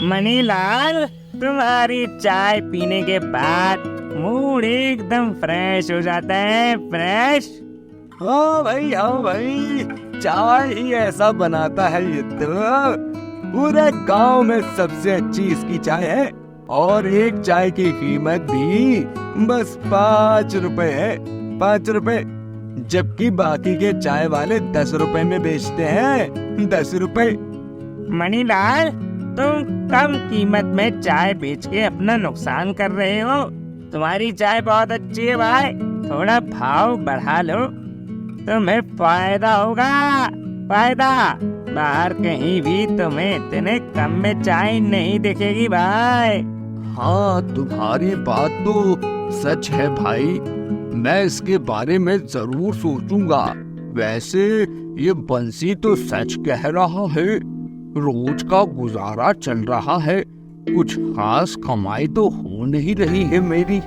मनीलाल, तुम्हारी चाय पीने के बाद मूड एकदम फ्रेश हो जाता है। फ्रेश। हाँ भाई, चाय ही ऐसा बनाता है ये तो। पूरे गांव में सबसे अच्छी इसकी चाय है और एक चाय की कीमत भी बस 5 रुपए है। 5 रुपए, जबकि बाकी के चाय वाले 10 रुपए में बेचते हैं। 10 रुपए। मनीलाल, तुम कम कीमत में चाय बेच के अपना नुकसान कर रहे हो। तुम्हारी चाय बहुत अच्छी है भाई, थोड़ा भाव बढ़ा लो, तुम्हें फायदा होगा। फायदा। बाहर कहीं भी तुम्हें इतने कम में चाय नहीं दिखेगी भाई। हाँ, तुम्हारी बात तो सच है भाई, मैं इसके बारे में जरूर सोचूंगा। वैसे ये बंसी तो सच कह रहा है, रोज का गुजारा चल रहा है, कुछ खास कमाई तो हो नहीं रही है मेरी,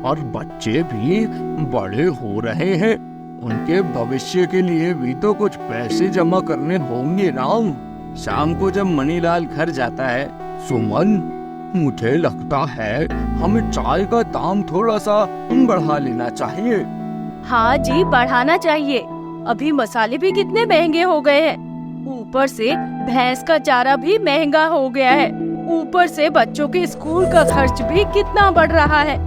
और बच्चे भी बड़े हो रहे हैं, उनके भविष्य के लिए भी तो कुछ पैसे जमा करने होंगे ना। शाम को जब मनीलाल घर जाता है, सुमन, मुझे लगता है हमें चाय का दाम थोड़ा सा बढ़ा लेना चाहिए। हाँ जी, बढ़ाना चाहिए। अभी मसाले भी कितने महंगे हो गए हैं, ऊपर से भैंस का चारा भी महंगा हो गया है, ऊपर से बच्चों के स्कूल का खर्च भी कितना बढ़ रहा है।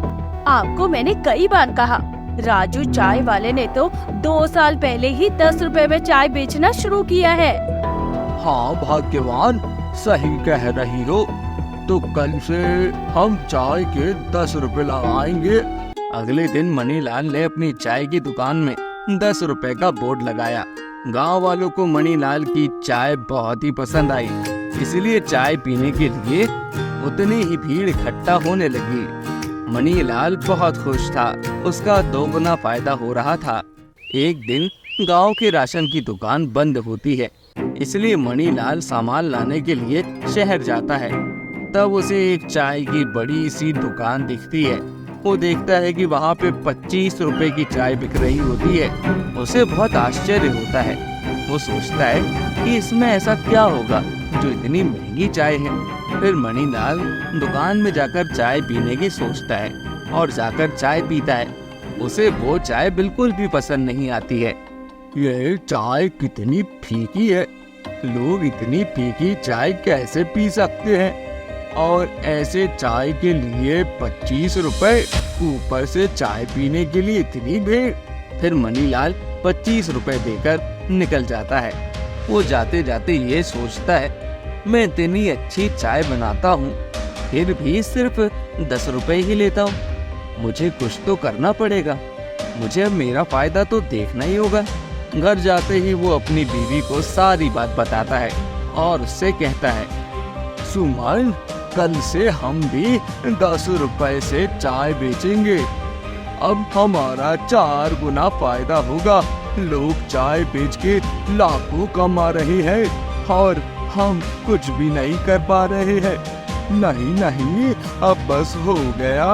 आपको मैंने कई बार कहा, राजू चाय वाले ने तो 2 साल पहले ही 10 रुपए में चाय बेचना शुरू किया है। हाँ भाग्यवान, सही कह रही हो, तो कल से हम चाय के 10 रुपए लगाएंगे। अगले दिन मनीलाल ने अपनी चाय की दुकान में 10 रुपए का बोर्ड लगाया। गांव वालों को मनीलाल की चाय बहुत ही पसंद आई, इसलिए चाय पीने के लिए उतनी ही भीड़ इकट्ठा होने लगी। मनीलाल बहुत खुश था, उसका 2 गुना फायदा हो रहा था। एक दिन गांव के राशन की दुकान बंद होती है, इसलिए मनीलाल सामान लाने के लिए शहर जाता है। तब उसे एक चाय की बड़ी सी दुकान दिखती है। वो देखता है कि वहाँ पे 25 रुपए की चाय बिक रही होती है। उसे बहुत आश्चर्य होता है। वो सोचता है कि इसमें ऐसा क्या होगा जो इतनी महंगी चाय है। फिर मनीलाल दुकान में जाकर चाय पीने की सोचता है और जाकर चाय पीता है। उसे वो चाय बिल्कुल भी पसंद नहीं आती है। ये चाय कितनी फीकी है, लोग इतनी फीकी चाय कैसे पी सकते हैं, और ऐसे चाय के लिए 25 रुपए, ऊपर से चाय पीने के लिए इतनी भीड़। फिर मनीलाल 25 रुपए देकर निकल जाता है। वो जाते जाते ये सोचता है, मैं इतनी अच्छी चाय बनाता हूँ, फिर भी सिर्फ 10 रुपए ही लेता हूँ। मुझे कुछ तो करना पड़ेगा, मुझे अब मेरा फायदा तो देखना ही होगा। घर जाते ही वो अपनी बीवी को सारी बात बताता है और उससे कहता है, सुमन, कल से हम भी 10 रुपए से चाय बेचेंगे। अब हमारा 4 गुना फायदा होगा। लोग चाय बेच के लाखों कमा रहे हैं और हम कुछ भी नहीं कर पा रहे हैं। नहीं, अब बस हो गया।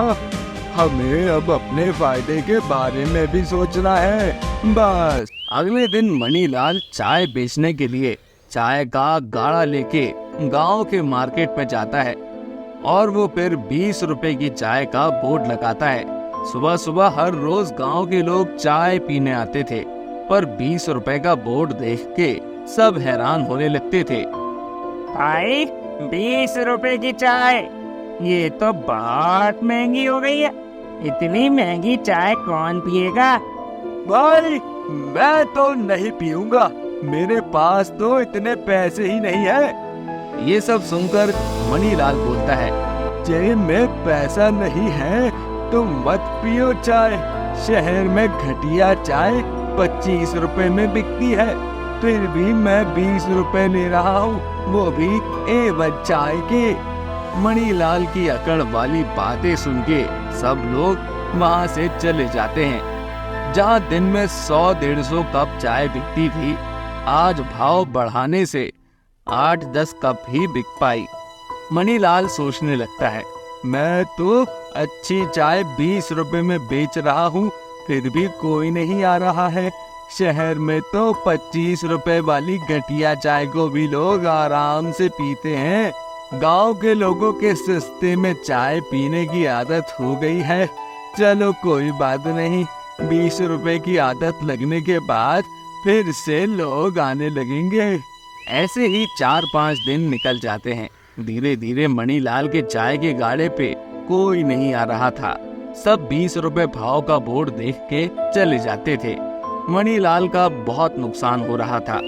हमें अब अपने फायदे के बारे में भी सोचना है, बस। अगले दिन मनीलाल चाय बेचने के लिए चाय का गाड़ा लेके गांव के मार्केट में जाता है और वो फिर 20 रुपए की चाय का बोर्ड लगाता है। सुबह सुबह हर रोज गांव के लोग चाय पीने आते थे, पर 20 रुपए का बोर्ड देख के सब हैरान होने लगते थे। भाई, 20 रुपए की चाय, ये तो बहुत महंगी हो गई है। इतनी महंगी चाय कौन पिएगा? भाई, मैं तो नहीं पीऊंगा, मेरे पास तो इतने पैसे ही नहीं है। ये सब सुनकर मनीलाल बोलता है, जेब में पैसा नहीं है तो मत पियो चाय। शहर में घटिया चाय 25 रुपए में बिकती है, फिर भी मैं 20 रुपए ले रहा हूँ, वो भी A1 चाय के। मणिलाल की अकड़ वाली बातें सुन के सब लोग वहाँ से चले जाते हैं। जहाँ दिन में 100-150 कप चाय बिकती थी, आज भाव बढ़ाने से 8-10 कप ही बिक पाई। मणिलाल सोचने लगता है, मैं तो अच्छी चाय 20 रुपए में बेच रहा हूँ, फिर भी कोई नहीं आ रहा है। शहर में तो 25 रुपए वाली घटिया चाय को भी लोग आराम से पीते हैं। गांव के लोगों के सस्ते में चाय पीने की आदत हो गई है। चलो कोई बात नहीं, 20 रुपए की आदत लगने के बाद फिर से लोग आने लगेंगे। ऐसे ही 4-5 दिन निकल जाते हैं। धीरे धीरे मणिलाल के चाय के गाड़े पे कोई नहीं आ रहा था। सब 20 रुपए भाव का बोर्ड देख के चले जाते थे। मणिलाल का बहुत नुकसान हो रहा था।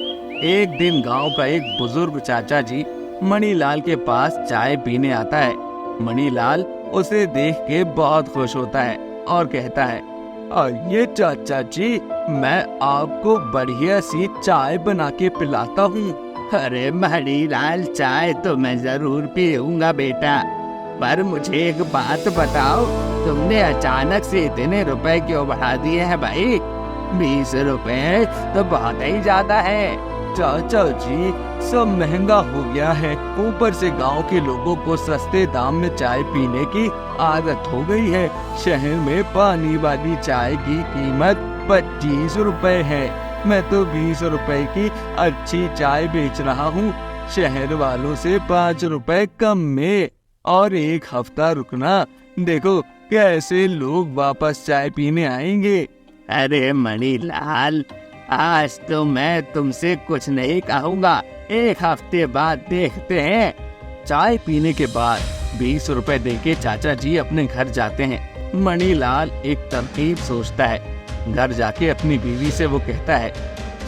एक दिन गांव का एक बुजुर्ग चाचा जी मणिलाल के पास चाय पीने आता है। मणिलाल उसे देख के बहुत खुश होता है और कहता है, ये चाचा जी, मैं आपको बढ़िया सी चाय बना के पिलाता हूँ। अरे मणिलाल, चाय तो मैं जरूर पीऊंगा बेटा, पर मुझे एक बात बताओ, तुमने अचानक से इतने रुपए क्यों बढ़ा दिए हैं भाई? 20 रुपए तो बहुत ही ज्यादा है। चाचा जी, सब महंगा हो गया है, ऊपर से गांव के लोगों को सस्ते दाम में चाय पीने की आदत हो गई है। शहर में पानी वाली चाय की कीमत 25 रुपए है, मैं तो 20 रुपए की अच्छी चाय बेच रहा हूँ। शहर वालों से 5 रुपए कम में, और एक हफ्ता रुकना, देखो कैसे लोग वापस चाय पीने आएंगे। अरे मणिलाल, आज तो मैं तुमसे कुछ नहीं कहूँगा, एक हफ्ते बाद देखते हैं। चाय पीने के बाद 20 रुपए देके चाचा जी अपने घर जाते हैं। मणिलाल एक तरकीब सोचता है। घर जाके अपनी बीवी से वो कहता है,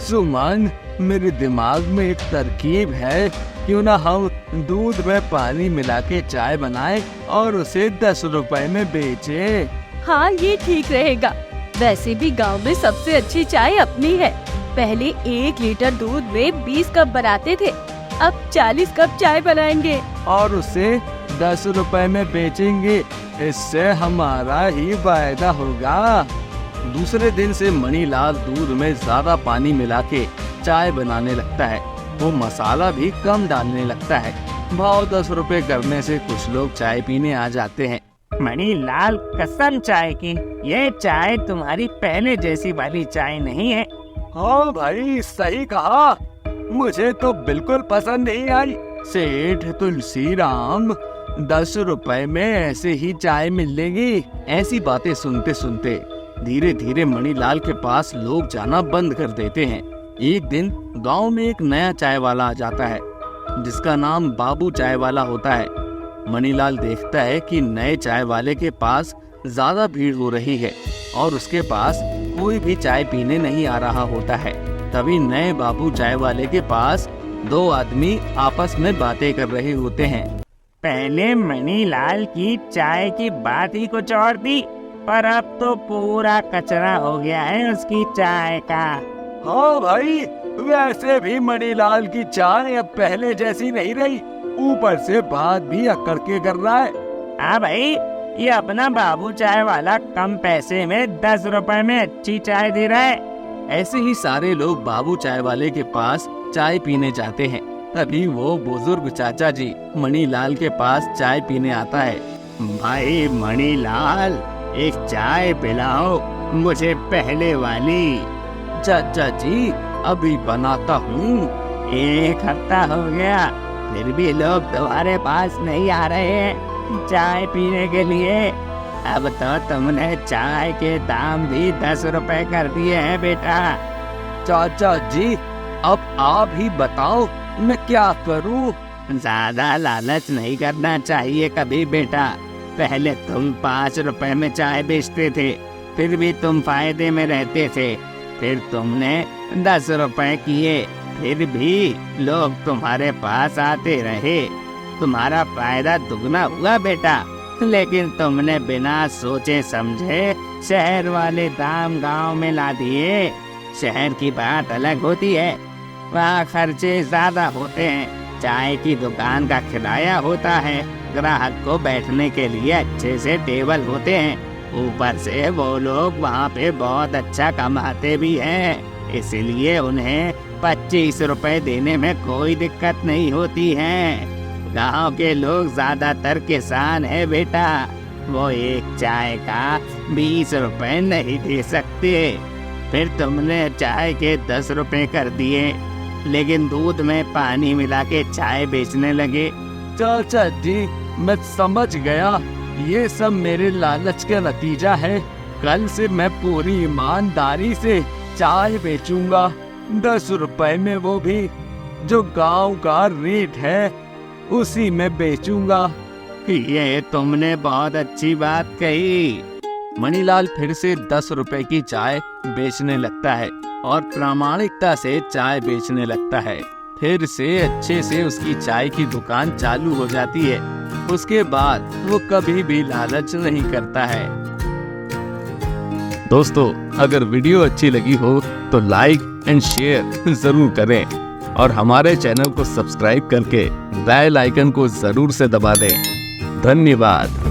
सुमन, मेरे दिमाग में एक तरकीब है, क्यों ना हम दूध में पानी मिला के चाय बनाएं और उसे 10 रुपए में बेचें। हाँ, ये ठीक रहेगा। वैसे भी गांव में सबसे अच्छी चाय अपनी है। पहले 1 लीटर दूध में 20 कप बनाते थे, अब 40 कप चाय बनाएंगे और उसे 10 रुपए में बेचेंगे। इससे हमारा ही फायदा होगा। दूसरे दिन से मणिलाल दूध में ज्यादा पानी मिला के चाय बनाने लगता है। वो मसाला भी कम डालने लगता है। भाव 10 रुपए करने से कुछ लोग चाय पीने आ जाते हैं। मणिलाल, कसम चाय की, ये चाय तुम्हारी पहले जैसी वाली चाय नहीं है। हाँ भाई, सही कहा, मुझे तो बिल्कुल पसंद नहीं आई। सेठ तुलसी राम, 10 रुपए में ऐसे ही चाय मिलेगी। ऐसी बातें सुनते सुनते धीरे धीरे मणिलाल के पास लोग जाना बंद कर देते हैं। एक दिन गांव में एक नया चाय वाला आ जाता है, जिसका नाम बाबू चाय वाला होता है। मणिलाल देखता है कि नए चाय वाले के पास ज्यादा भीड़ हो रही है और उसके पास कोई भी चाय पीने नहीं आ रहा होता है। तभी नए बाबू चाय वाले के पास 2 आदमी आपस में बातें कर रहे होते हैं। पहले मणिलाल की चाय की बात ही कुछ और थी, पर अब तो पूरा कचरा हो गया है उसकी चाय का। हाँ भाई, वैसे भी मणिलाल की चाय अब पहले जैसी नहीं रही, ऊपर से बात भी अकड़ के कर रहा है। हाँ भाई, ये अपना बाबू चाय वाला कम पैसे में 10 रुपए में अच्छी चाय दे रहा है। ऐसे ही सारे लोग बाबू चाय वाले के पास चाय पीने जाते हैं। तभी वो बुजुर्ग चाचा जी मणिलाल के पास चाय पीने आता है। भाई मणिलाल, एक चाय पिलाओ मुझे पहले वाली। चाचा जी, अभी बनाता हूँ। 1 हफ्ता हो गया, फिर भी लोग तुम्हारे पास नहीं आ रहे हैं चाय पीने के लिए। अब तो तुमने चाय के दाम भी 10 रुपए कर दिए हैं बेटा। चाचा जी, अब आप ही बताओ, मैं क्या करूं? ज्यादा लालच नहीं करना चाहिए कभी बेटा। पहले तुम 5 रुपए में चाय बेचते थे, फिर भी तुम फायदे में रहते थे। फिर तुमने 10 रुपए किए, फिर भी लोग तुम्हारे पास आते रहे। तुम्हारा फायदा दुगना हुआ बेटा। लेकिन तुमने बिना सोचे समझे शहर वाले दाम गांव में ला दिए। शहर की बात अलग होती है, वहाँ खर्चे ज्यादा होते हैं। चाय की दुकान का किराया होता है, ग्राहक को बैठने के लिए अच्छे से टेबल होते हैं। ऊपर से वो लोग वहाँ पे बहुत अच्छा कमाते भी हैं, इसलिए उन्हें 25 रुपए देने में कोई दिक्कत नहीं होती है। गांव के लोग ज्यादातर किसान है बेटा, वो एक चाय का 20 रुपए नहीं दे सकते। फिर तुमने चाय के 10 रुपए कर दिए, लेकिन दूध में पानी मिला के चाय बेचने लगे। चाचा जी, मैं समझ गया, ये सब मेरे लालच का नतीजा है। कल से मैं पूरी ईमानदारी से चाय बेचूंगा, 10 रुपए में, वो भी जो गांव का रेट है उसी में बेचूंगा। ये तुमने बहुत अच्छी बात कही। मणिलाल फिर से 10 रुपए की चाय बेचने लगता है और प्रामाणिकता से चाय बेचने लगता है। फिर से अच्छे से उसकी चाय की दुकान चालू हो जाती है। उसके बाद वो कभी भी लालच नहीं करता है। दोस्तों, अगर वीडियो अच्छी लगी हो तो लाइक एंड शेयर जरूर करें और हमारे चैनल को सब्सक्राइब करके बेल आइकन को जरूर से दबा दें। धन्यवाद।